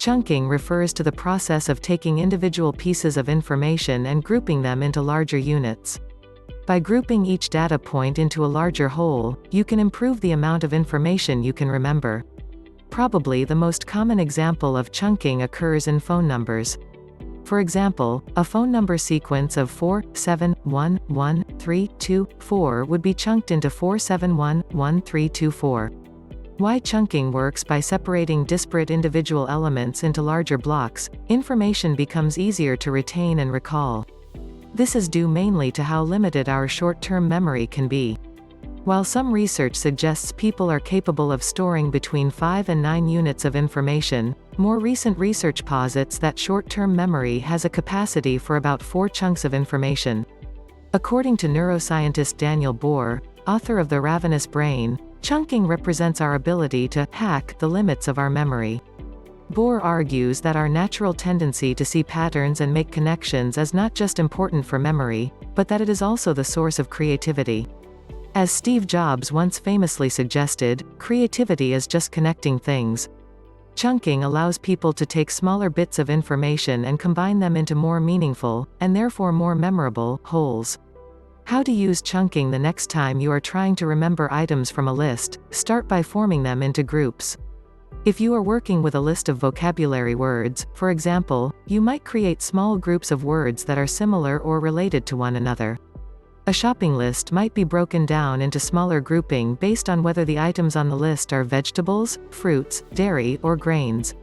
Chunking refers to the process of taking individual pieces of information and grouping them into larger units. By grouping each data point into a larger whole, you can improve the amount of information you can remember. Probably the most common example of chunking occurs in phone numbers. For example, a phone number sequence of 47113224 would be chunked into 4711324. Why chunking works by separating disparate individual elements into larger blocks, information becomes easier to retain and recall. This is due mainly to how limited our short-term memory can be. While some research suggests people are capable of storing between 5 and 9 units of information, more recent research posits that short-term memory has a capacity for about 4 chunks of information. According to neuroscientist Daniel Bohr, author of The Ravenous Brain, chunking represents our ability to hack the limits of our memory. Bohr argues that our natural tendency to see patterns and make connections is not just important for memory, but that it is also the source of creativity. As Steve Jobs once famously suggested, creativity is just connecting things. Chunking allows people to take smaller bits of information and combine them into more meaningful, and therefore more memorable, wholes. How to use chunking the next time you are trying to remember items from a list: start by forming them into groups. If you are working with a list of vocabulary words, for example, you might create small groups of words that are similar or related to one another. A shopping list might be broken down into smaller grouping based on whether the items on the list are vegetables, fruits, dairy, or grains.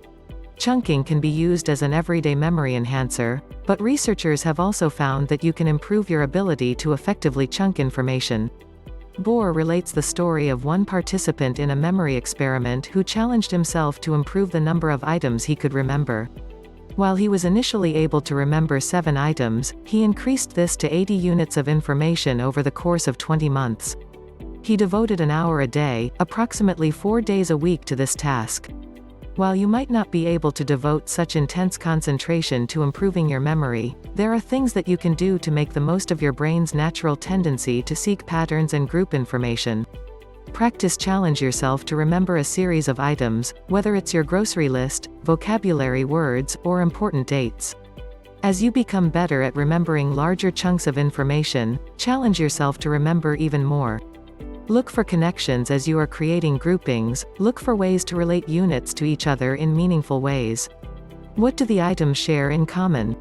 Chunking can be used as an everyday memory enhancer, but researchers have also found that you can improve your ability to effectively chunk information. Bohr relates the story of one participant in a memory experiment who challenged himself to improve the number of items he could remember. While he was initially able to remember 7 items, he increased this to 80 units of information over the course of 20 months. He devoted an hour a day, approximately 4 days a week to this task. While you might not be able to devote such intense concentration to improving your memory, there are things that you can do to make the most of your brain's natural tendency to seek patterns and group information. Challenge yourself to remember a series of items, whether it's your grocery list, vocabulary words, or important dates. As you become better at remembering larger chunks of information, challenge yourself to remember even more. Look for connections as you are creating groupings, look for ways to relate units to each other in meaningful ways. What do the items share in common?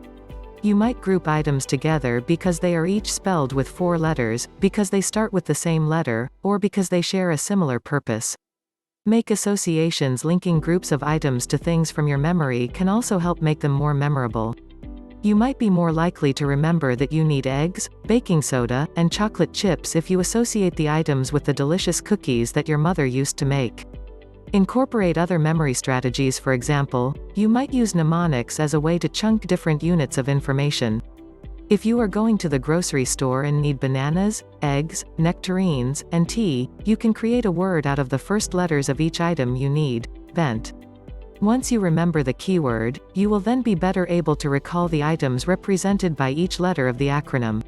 You might group items together because they are each spelled with 4 letters, because they start with the same letter, or because they share a similar purpose. Make associations linking groups of items to things from your memory can also help make them more memorable. You might be more likely to remember that you need eggs, baking soda, and chocolate chips if you associate the items with the delicious cookies that your mother used to make. Incorporate other memory strategies. For example, you might use mnemonics as a way to chunk different units of information. If you are going to the grocery store and need bananas, eggs, nectarines, and tea, you can create a word out of the first letters of each item you need: bent. Once you remember the keyword, you will then be better able to recall the items represented by each letter of the acronym.